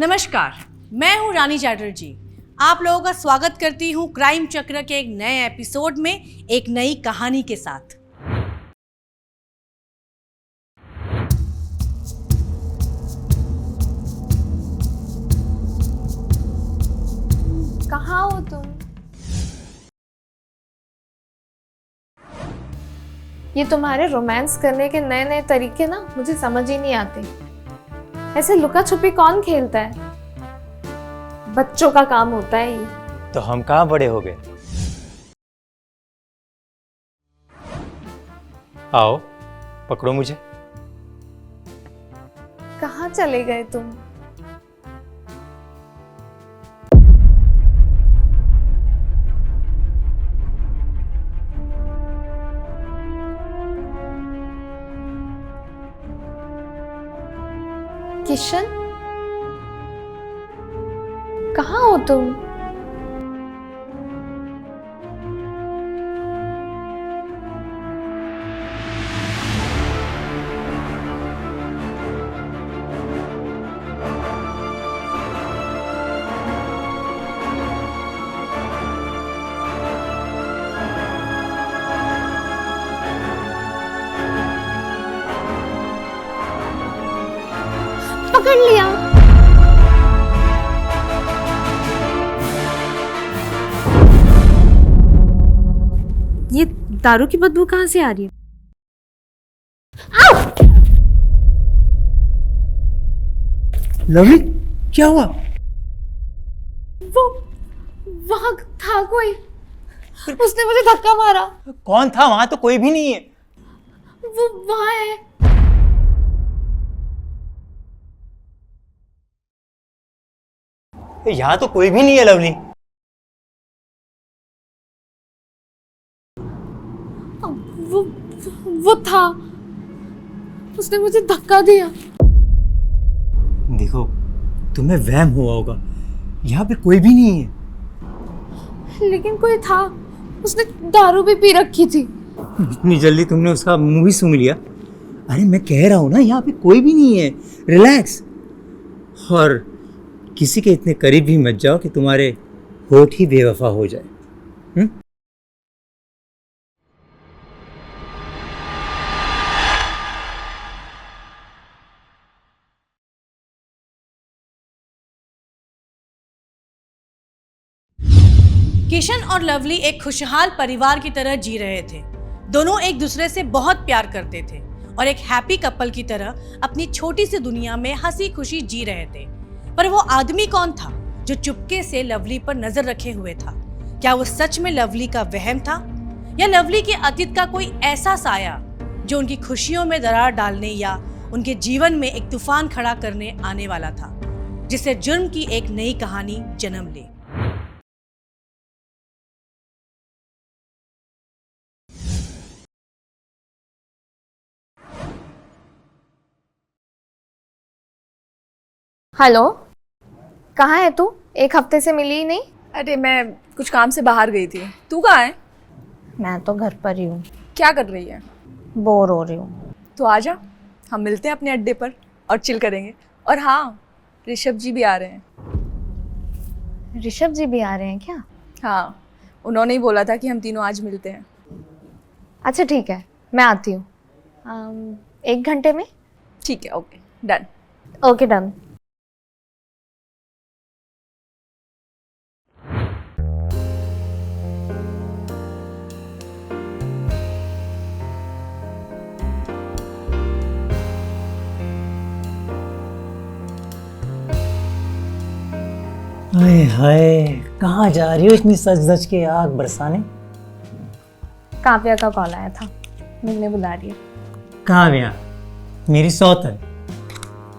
नमस्कार, मैं हूं रानी चैटर्जी। आप लोगों का स्वागत करती हूं क्राइम चक्र के एक नए एपिसोड में एक नई कहानी के साथ। कहाँ हो तुम? ये तुम्हारे रोमांस करने के नए नए तरीके ना मुझे समझ ही नहीं आते। ऐसे लुका छुपी कौन खेलता है? बच्चों का काम होता है ये। तो हम कहाँ बड़े हो गए? आओ पकड़ो मुझे। कहाँ चले गए तुम? किशन, कहाँ हो तुम? पकड़ लिया। ये दारू की बदबू कहाँ से आ रही है? लवली, क्या हुआ? वो वहां था कोई, उसने मुझे धक्का मारा। कौन था? वहां तो कोई भी नहीं है। वो वहां है। यहाँ तो कोई भी नहीं है लवली। वो था, उसने मुझे धक्का दिया। देखो, तुम्हें वहम हुआ होगा। यहाँ पे कोई भी नहीं है। लेकिन कोई था, उसने दारू भी पी रखी थी। इतनी जल्दी तुमने उसका मुंह ही सूंघ लिया? अरे मैं कह रहा हूँ ना, यहाँ पे कोई भी नहीं है। रिलैक्स। और किसी के इतने करीब भी मत जाओ कि तुम्हारे होठ ही बेवफा हो जाए। किशन और लवली एक खुशहाल परिवार की तरह जी रहे थे। दोनों एक दूसरे से बहुत प्यार करते थे और एक हैप्पी कपल की तरह अपनी छोटी सी दुनिया में हंसी खुशी जी रहे थे। पर वो आदमी कौन था जो चुपके से लवली पर नजर रखे हुए था? क्या वो सच में लवली का वहम था, या लवली के अतीत का कोई ऐसा साया जो उनकी खुशियों में दरार डालने या उनके जीवन में एक तूफान खड़ा करने आने वाला था, जिससे जुर्म की एक नई कहानी जन्म ले? हेलो, कहाँ है तू? एक हफ्ते से मिली ही नहीं। अरे मैं कुछ काम से बाहर गई थी। तू कहाँ है? मैं तो घर पर ही हूँ। क्या कर रही है? बोर हो रही हूँ। तो आजा, हम मिलते हैं अपने अड्डे पर और चिल करेंगे। और हाँ, ऋषभ जी भी आ रहे हैं। ऋषभ जी भी आ रहे हैं क्या? हाँ, उन्होंने ही बोला था कि हम तीनों आज मिलते हैं। अच्छा ठीक है, मैं आती हूँ 1 घंटे में। ठीक है, okay done. Okay done. Hi hi, कहाँ जा रही हो इतनी सज धज के आग बरसाने? काव्या का कॉल आया था, मिलने बुला रही है। काव्या मेरी सौतन,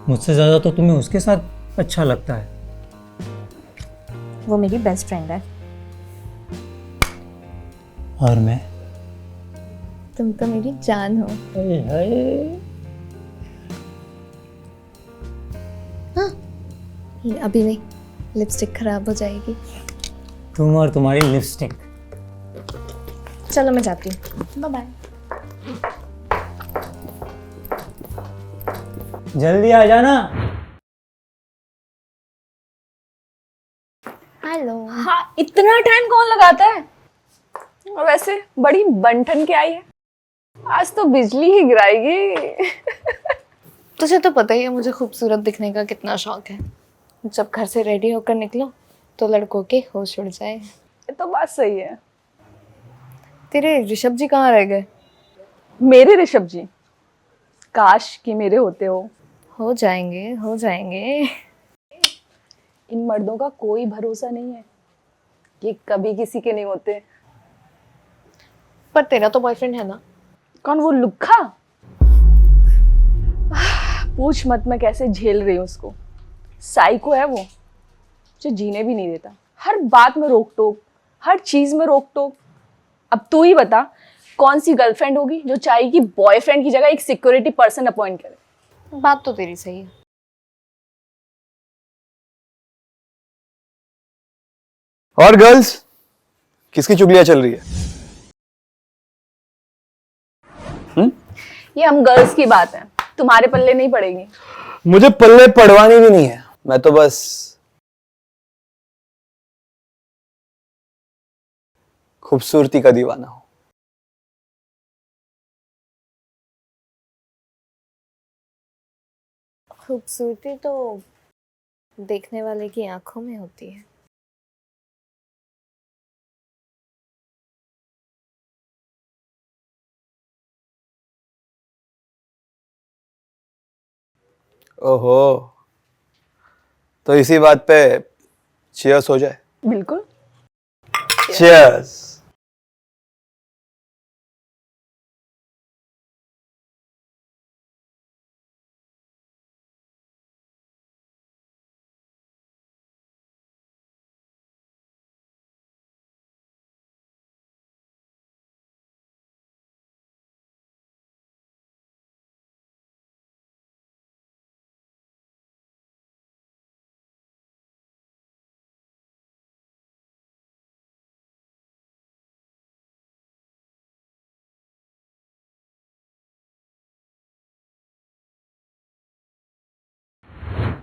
मुझसे ज्यादा तो तुम्हें उसके साथ अच्छा लगता है। वो मेरी बेस्ट फ्रेंड है। और मैं? तुम तो मेरी जान हो। हाय हाय। हाँ, अभी नहीं, लिपस्टिक खराब हो जाएगी। तुम और तुम्हारी लिपस्टिक। चलो मैं जाती हूँ, बाय बाय। जल्दी आ जाना। हेलो। हाँ, इतना टाइम कौन लगाता है? और वैसे बड़ी बनठन के आई है, आज तो बिजली ही गिराएगी। तुझे तो पता ही है मुझे खूबसूरत दिखने का कितना शौक है। जब घर से रेडी होकर निकलो तो लड़कों के होश उड़ जाए। ये तो बात सही है। तेरे ऋषभ जी कहाँ रह गए? मेरे ऋषभ जी, काश कि मेरे होते हो। हो जाएंगे, हो जाएंगे। इन मर्दों का कोई भरोसा नहीं है, ये कभी किसी के नहीं होते। पर तेरा तो बॉयफ्रेंड है ना? कौन, वो लुक्खा? पूछ मत मैं कैसे झेल रही हूँ उसको। साइको है वो, मुझे जीने भी नहीं देता। हर बात में रोक टोक, हर चीज में रोक टोक। अब तू ही बता, कौन सी गर्लफ्रेंड होगी जो चाहेगी बॉयफ्रेंड की जगह एक सिक्योरिटी पर्सन अपॉइंट करे? बात तो तेरी सही है। और गर्ल्स, किसकी चुगलियां चल रही है? ये हम गर्ल्स की बात है, तुम्हारे पल्ले नहीं पड़ेगी। मुझे पल्ले पड़वानी भी नहीं है, मैं तो बस खूबसूरती का दीवाना हूं। खूबसूरती तो देखने वाले की आंखों में होती है। ओहो, तो इसी बात पे चीयर्स हो जाए। बिल्कुल। चीयर्स।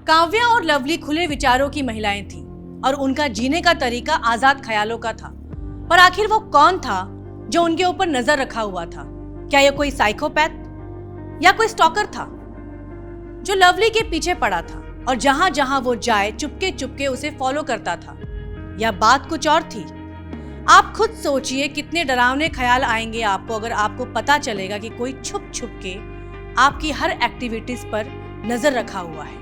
काव्या और लवली खुले विचारों की महिलाएं थीं और उनका जीने का तरीका आजाद ख्यालों का था। पर आखिर वो कौन था जो उनके ऊपर नजर रखा हुआ था? क्या यह कोई साइकोपैथ या कोई स्टॉकर था जो लवली के पीछे पड़ा था और जहां जहां वो जाए चुपके चुपके उसे फॉलो करता था? या बात कुछ और थी? आप खुद सोचिए कितने डरावने ख्याल आएंगे आपको अगर आपको पता चलेगा कि कोई छुप छुप के आपकी हर एक्टिविटीज पर नजर रखा हुआ है।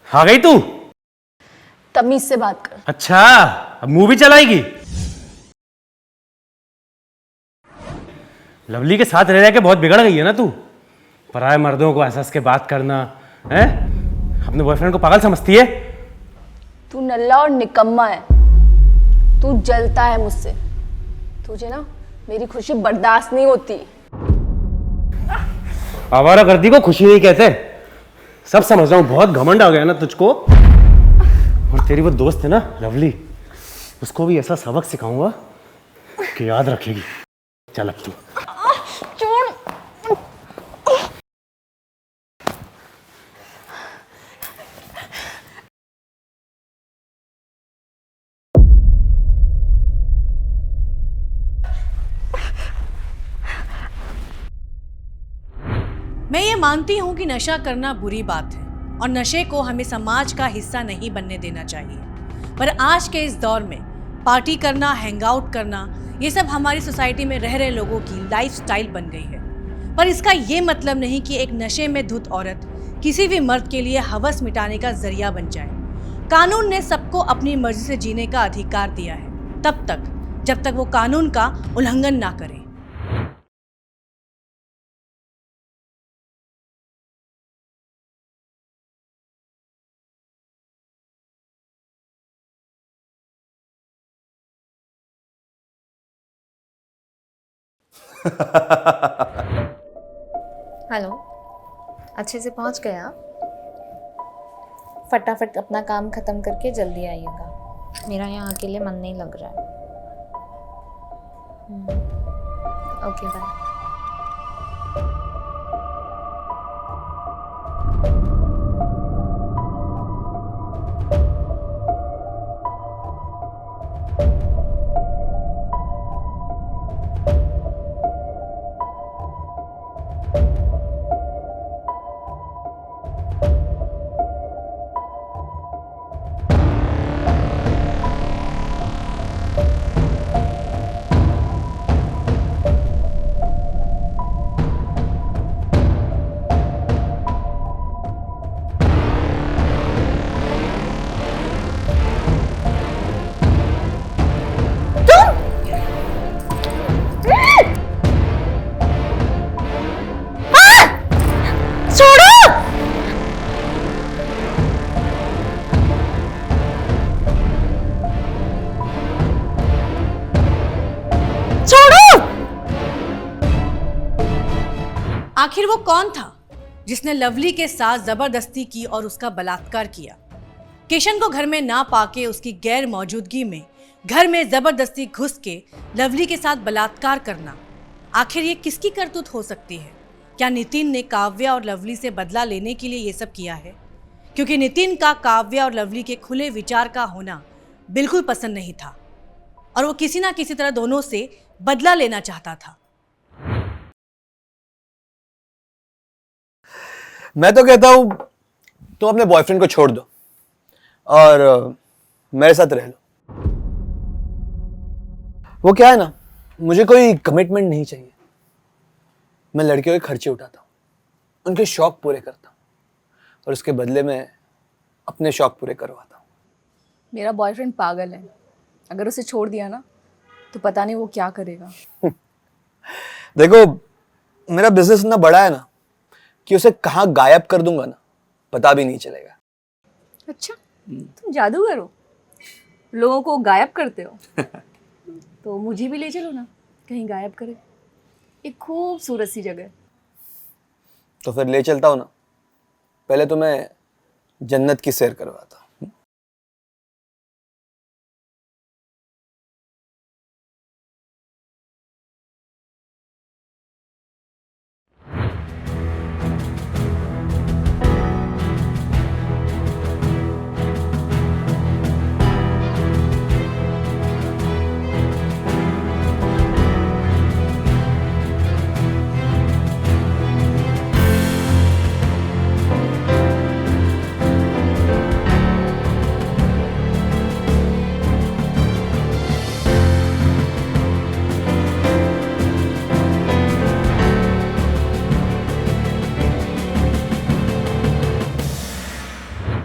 आ गई तू? तमीज से बात कर। अच्छा, अब मूवी चलाएगी? लवली के साथ रह रह के बहुत बिगड़ गई है ना तू। पराये मर्दों को हंस के बात करना है, अपने बॉयफ्रेंड को पागल समझती है। तू नल्ला और निकम्मा है, तू जलता है मुझसे। तुझे ना मेरी खुशी बर्दाश्त नहीं होती। आवारागर्दी को खुशी नहीं कहते, सब समझ रहा हूं। बहुत घमंड आ गया ना तुझको। और तेरी वो दोस्त है ना लवली, उसको भी ऐसा सबक सिखाऊंगा कि याद रखेगी। चल अब तू। मैं ये मानती हूँ कि नशा करना बुरी बात है और नशे को हमें समाज का हिस्सा नहीं बनने देना चाहिए। पर आज के इस दौर में पार्टी करना, हैंग आउट करना, ये सब हमारी सोसाइटी में रह रहे लोगों की लाइफस्टाइल बन गई है। पर इसका ये मतलब नहीं कि एक नशे में धुत औरत किसी भी मर्द के लिए हवस मिटाने का जरिया बन जाए। कानून ने सबको अपनी मर्जी से जीने का अधिकार दिया है, तब तक जब तक वो कानून का उल्लंघन ना करे। हेलो। अच्छे से पहुंच गए आप? फटाफट अपना काम खत्म करके जल्दी आइएगा, मेरा यहाँ अकेले मन नहीं लग रहा है। Okay bye. आखिर वो कौन था जिसने लवली के साथ जबरदस्ती की और उसका बलात्कार किया? किशन को घर में ना पाके उसकी गैर मौजूदगी में घर में जबरदस्ती घुस के लवली के साथ बलात्कार करना, आखिर ये किसकी करतूत हो सकती है? क्या नितिन ने काव्या और लवली से बदला लेने के लिए ये सब किया है? क्योंकि नितिन का काव्या और लवली के खुले विचार का होना बिल्कुल पसंद नहीं था और वो किसी ना किसी तरह दोनों से बदला लेना चाहता था। मैं तो कहता हूं तुम अपने बॉयफ्रेंड को छोड़ दो और मेरे साथ रह लो। वो क्या है ना, मुझे कोई कमिटमेंट नहीं चाहिए। मैं लड़कियों के खर्चे उठाता हूँ, उनके शौक पूरे करता हूँ और उसके बदले में अपने शौक पूरे करवाता हूँ। मेरा बॉयफ्रेंड पागल है, अगर उसे छोड़ दिया ना तो पता नहीं वो क्या करेगा। देखो, मेरा बिजनेस इतना बड़ा है ना कि उसे कहाँ गायब कर दूंगा ना पता भी नहीं चलेगा। अच्छा, तुम जादूगर हो, लोगों को गायब करते हो। तो मुझे भी ले चलो ना, कहीं गायब करे, एक खूबसूरत सी जगह। तो फिर ले चलता हूँ ना, पहले तो मैं जन्नत की सैर करवाता हूँ।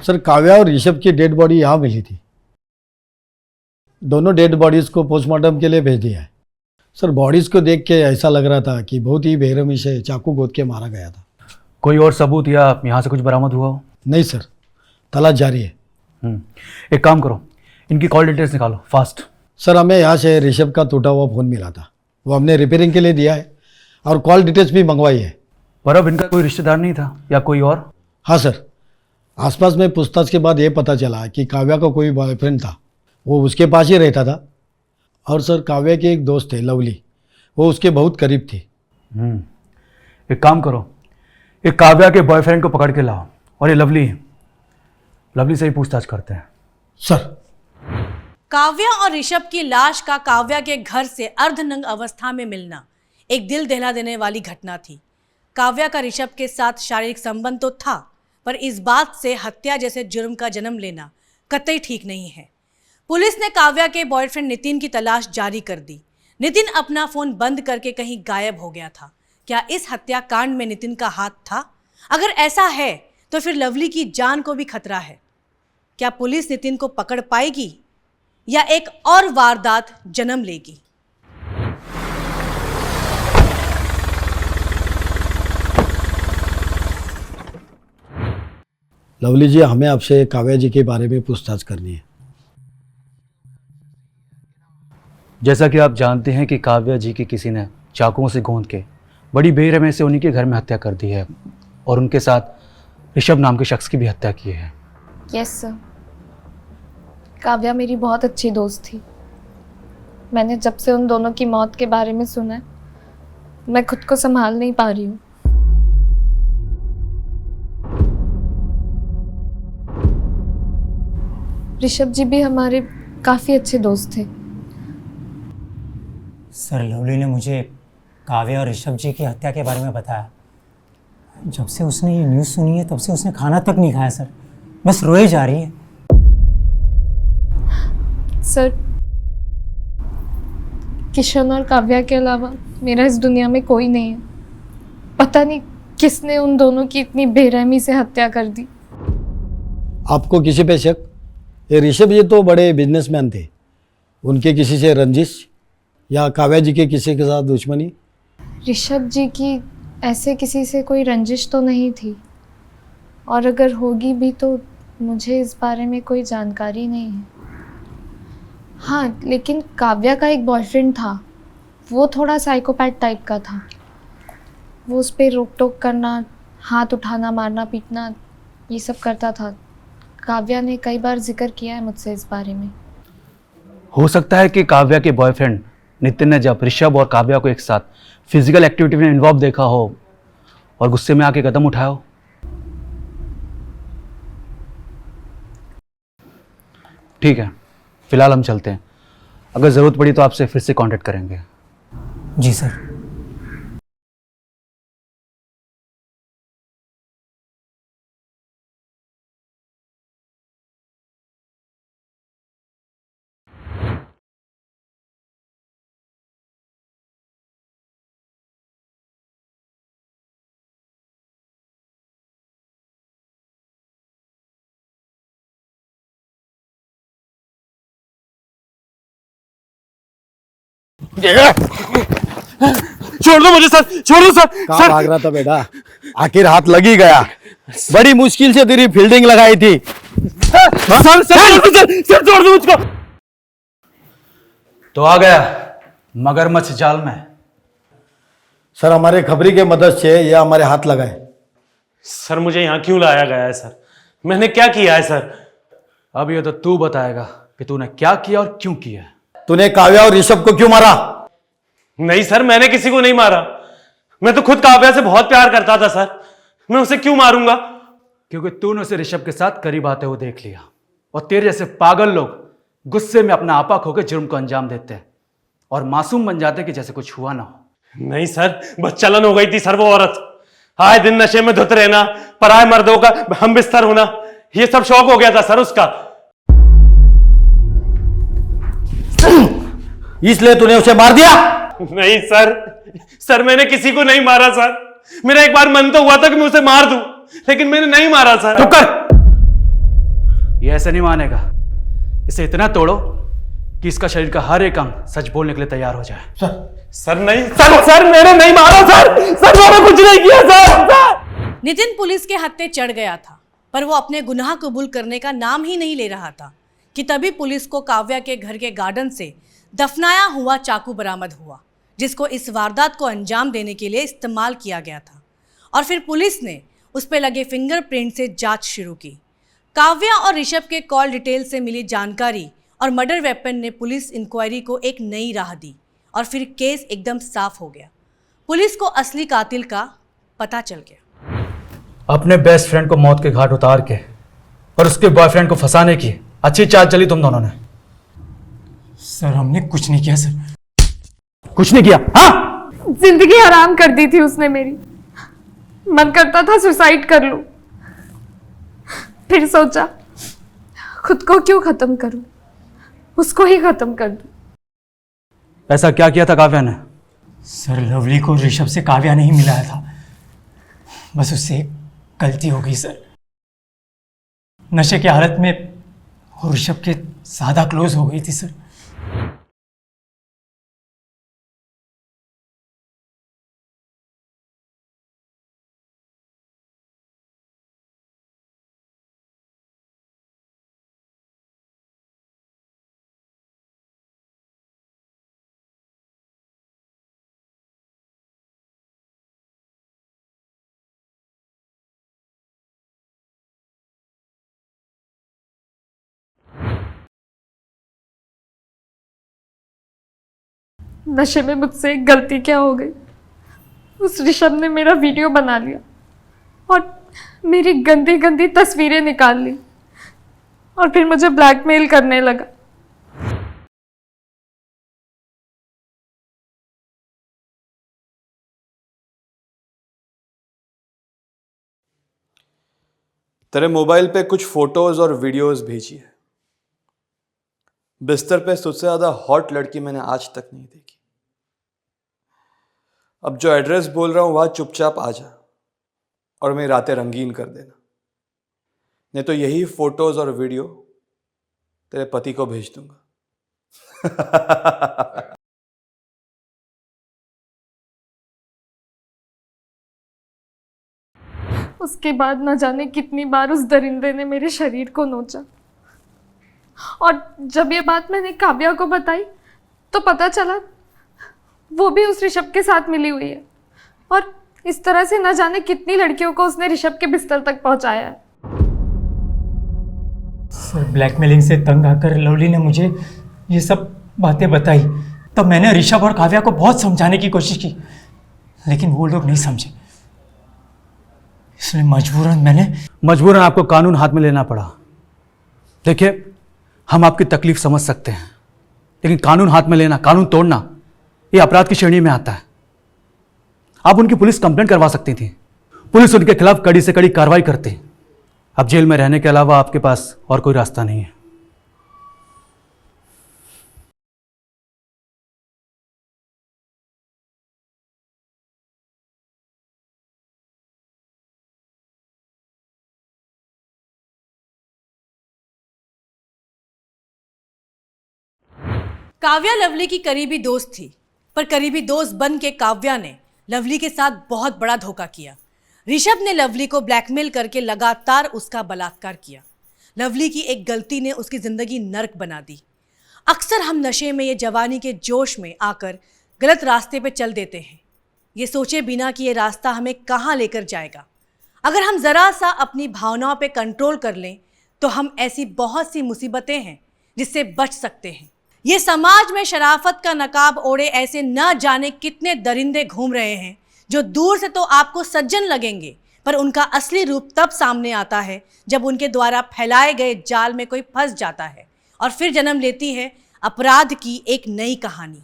सर, काव्या और ऋषभ की डेड बॉडी यहाँ मिली थी। दोनों डेड बॉडीज को पोस्टमार्टम के लिए भेज दिया है। सर, बॉडीज को देख के ऐसा लग रहा था कि बहुत ही बेरहमी से चाकू गोद के मारा गया था। कोई और सबूत या यहाँ से कुछ बरामद हुआ हो? नहीं सर, तलाश जारी है। एक काम करो, इनकी कॉल डिटेल्स निकालो फास्ट। सर, हमें यहाँ से ऋषभ का टूटा हुआ फ़ोन मिला था, वो हमने रिपेयरिंग के लिए दिया है और कॉल डिटेल्स भी मंगवाई है। पर अब इनका कोई रिश्तेदार नहीं था या कोई और? हाँ सर, आसपास में पूछताछ के बाद ये पता चला कि काव्या का कोई बॉयफ्रेंड था, वो उसके पास ही रहता था। और सर, काव्या के एक दोस्त थे लवली, वो उसके बहुत करीब थी। एक काम करो, एक काव्या के बॉयफ्रेंड को पकड़ के लाओ और ये लवली से ही पूछताछ करते हैं। सर, काव्या और ऋषभ की लाश का काव्या के घर से अर्धनंग अवस्था में मिलना एक दिल दहला देने वाली घटना थी। काव्या का ऋषभ के साथ शारीरिक संबंध तो था, पर इस बात से हत्या जैसे जुर्म का जन्म लेना कतई ठीक नहीं है। पुलिस ने काव्या के बॉयफ्रेंड नितिन की तलाश जारी कर दी। नितिन अपना फोन बंद करके कहीं गायब हो गया था। क्या इस हत्याकांड में नितिन का हाथ था? अगर ऐसा है तो फिर लवली की जान को भी खतरा है। क्या पुलिस नितिन को पकड़ पाएगी या एक और वारदात जन्म लेगी? लवली जी, हमें आपसे काव्या जी के बारे में पूछताछ करनी है। जैसा कि आप जानते हैं कि काव्या जी की किसी ने चाकुओं से गोंद के बड़ी बेरहमी से उन्हीं के घर में हत्या कर दी है और उनके साथ ऋषभ नाम के शख्स की भी हत्या की है। यस सर, काव्या मेरी बहुत अच्छी दोस्त थी। मैंने जब से उन दोनों की मौत के बारे में सुना है, मैं खुद को संभाल नहीं पा रही हूँ। ऋषभ जी भी हमारे काफ़ी अच्छे दोस्त थे। सर लवली ने मुझे काव्या और ऋषभ जी की हत्या के बारे में बताया। जब से उसने ये न्यूज़ सुनी है तब से उसने खाना तक नहीं खाया सर, बस रोए जा रही है। सर, किशन और काव्या के अलावा मेरा इस दुनिया में कोई नहीं है। पता नहीं किसने उन दोनों की इतनी बेरहमी से हत्या कर दी। आपको किसी पे शक? ये ऋषभ जी तो बड़े बिजनेसमैन थे, उनके किसी से रंजिश या काव्या जी के किसी के साथ दुश्मनी? ऋषभ जी की ऐसे किसी से कोई रंजिश तो नहीं थी, और अगर होगी भी तो मुझे इस बारे में कोई जानकारी नहीं है। हाँ, लेकिन काव्या का एक बॉयफ्रेंड था, वो थोड़ा साइकोपैथ टाइप का था। वो उस पर रोक टोक करना, हाथ उठाना, मारना पीटना, ये सब करता था। काव्या ने कई बार जिक्र किया है मुझसे इस बारे में। हो सकता है कि काव्या के बॉयफ्रेंड नितिन ने जब ऋषभ और काव्या को एक साथ फिजिकल एक्टिविटी में इन्वॉल्व देखा हो और गुस्से में आके कदम उठाया हो। ठीक है, फिलहाल हम चलते हैं। अगर ज़रूरत पड़ी तो आपसे फिर से कांटेक्ट करेंगे। जी सर। छोड़ दो मुझे सर, छोड़ दो सर। कहाँ भाग रहा था बेटा? आखिर हाथ लग ही गया। बड़ी मुश्किल से तेरी फील्डिंग लगाई थी। सर सर छोड़ दो मुझको। तो आ गया मगरमच्छ जाल में। सर, हमारे खबरी के मदद से ये हमारे हाथ लगाए। सर मुझे यहाँ क्यों लाया गया है सर? मैंने क्या किया है सर? अब ये तो तू बताएगा कि तूने क्या किया और क्यों किया। तूने काव्या और ऋषभ को क्यों मारा? नहीं सर, मैंने किसी को नहीं मारा। मैं तो खुद काव्या से बहुत प्यार करता था सर, मैं उसे क्यों मारूंगा? क्योंकि तूने उसे ऋषभ के साथ करीब आते हुए देख लिया, और तेरे जैसे पागल लोग गुस्से में अपना आपा खो के जुर्म को अंजाम देते हैं और मासूम बन जाते कि जैसे कुछ हुआ ना हो। नहीं सर, बच्चलन हो गई थी सर। वो औरत आए दिन नशे में धुत रहना, पराए मर्दों का हम बिस्तर होना, ये सब शौक हो गया था सर उसका। इसलिए तूने उसे मार दिया? नहीं सर, सर मैंने किसी को नहीं मारा सर। मेरा एक बार मन तो हुआ था कि मैं उसे मार दूं, लेकिन मैंने नहीं मारा सर। चुप कर! ये ऐसे नहीं मानेगा। इसे इतना तोड़ो कि इसका शरीर का हर एक अंग सच बोलने के लिए तैयार हो जाए। सर नहीं सर मैंने नहीं मारा सर मैंने कुछ नहीं किया सर। नितिन पुलिस के हत्थे चढ़ गया था, पर वो अपने गुनाह कबूल करने का नाम ही नहीं ले रहा था कि तभी पुलिस को काव्या के घर के गार्डन से दफनाया हुआ चाकू बरामद हुआ, जिसको इस वारदात को अंजाम देने के लिए इस्तेमाल किया गया था। और फिर पुलिस ने उस पर लगे फिंगरप्रिंट से जांच शुरू की। काव्या और ऋषभ के कॉल डिटेल से मिली जानकारी और मर्डर वेपन ने पुलिस इंक्वायरी को एक नई राह दी, और फिर केस एकदम साफ हो गया। पुलिस को असली कातिल का पता चल गया। अपने बेस्ट फ्रेंड को मौत के घाट उतार के और उसके बॉयफ्रेंड को फंसाने की अच्छी चाल चली तुम दोनों ने। सर हमने कुछ नहीं किया सर। कुछ नहीं किया? हाँ, जिंदगी हराम कर दी थी उसने मेरी। मन करता था सुसाइड कर लूं, फिर सोचा खुद को क्यों खत्म करूं, उसको ही खत्म कर दूं। ऐसा क्या किया था काव्या ने? सर लवली को ऋषभ से काव्या नहीं मिलाया था, बस उससे एक गलती हो गई सर। नशे की हालत में वो ऋषभ के ज़्यादा क्लोज हो गई थी सर। नशे में मुझसे एक गलती क्या हो गई, उस ऋषभ ने मेरा वीडियो बना लिया और मेरी गंदी गंदी तस्वीरें निकाल ली और फिर मुझे ब्लैकमेल करने लगा। तेरे मोबाइल पे कुछ फोटोज और वीडियोस भेजी है। बिस्तर पे तुझसे ज्यादा हॉट लड़की मैंने आज तक नहीं देखी। अब जो एड्रेस बोल रहा हूं वहां चुपचाप आ जा और मेरी रातें रंगीन कर देना, नहीं तो यही फोटोज और वीडियो तेरे पति को भेज दूंगा। उसके बाद न जाने कितनी बार उस दरिंदे ने मेरे शरीर को नोचा और जब ये बात मैंने काव्या को बताई तो पता चला वो भी उस ऋषभ के साथ मिली हुई है और इस तरह से न जाने कितनी लड़कियों को उसने ऋषभ के बिस्तर तक पहुंचाया है। सर, ब्लैकमेलिंग से तंग आकर लवली ने मुझे ये सब बातें बताई। तब मैंने ऋषभ और काव्या को बहुत समझाने की कोशिश की, लेकिन वो लोग नहीं समझे, इसलिए मजबूरन आपको कानून हाथ में लेना पड़ा। देखिए, हम आपकी तकलीफ समझ सकते हैं, लेकिन कानून हाथ में लेना, कानून तोड़ना, ये अपराध की श्रेणी में आता है। आप उनकी पुलिस कंप्लेंट करवा सकती थी, पुलिस उनके खिलाफ कड़ी से कड़ी कार्रवाई करती। अब जेल में रहने के अलावा आपके पास और कोई रास्ता नहीं है। काव्या लवली की करीबी दोस्त थी, पर करीबी दोस्त बन के काव्या ने लवली के साथ बहुत बड़ा धोखा किया। ऋषभ ने लवली को ब्लैकमेल करके लगातार उसका बलात्कार किया। लवली की एक गलती ने उसकी जिंदगी नर्क बना दी। अक्सर हम नशे में, ये जवानी के जोश में आकर गलत रास्ते पे चल देते हैं, ये सोचे बिना कि ये रास्ता हमें कहाँ लेकर जाएगा। अगर हम ज़रा सा अपनी भावनाओं पे कंट्रोल कर लें तो हम ऐसी बहुत सी मुसीबतें हैं जिससे बच सकते हैं। ये समाज में शराफत का नकाब ओढ़े ऐसे न जाने कितने दरिंदे घूम रहे हैं जो दूर से तो आपको सज्जन लगेंगे, पर उनका असली रूप तब सामने आता है जब उनके द्वारा फैलाए गए जाल में कोई फंस जाता है और फिर जन्म लेती है अपराध की एक नई कहानी।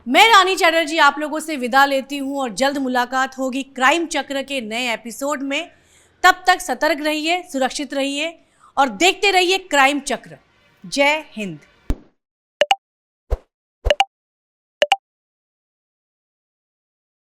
मैं रानी चैटर्जी आप लोगों से विदा लेती हूँ और जल्द मुलाकात होगी क्राइम चक्र के नए एपिसोड में। तब तक सतर्क रहिए, सुरक्षित रहिए और देखते रहिए क्राइम चक्र। जय हिंद।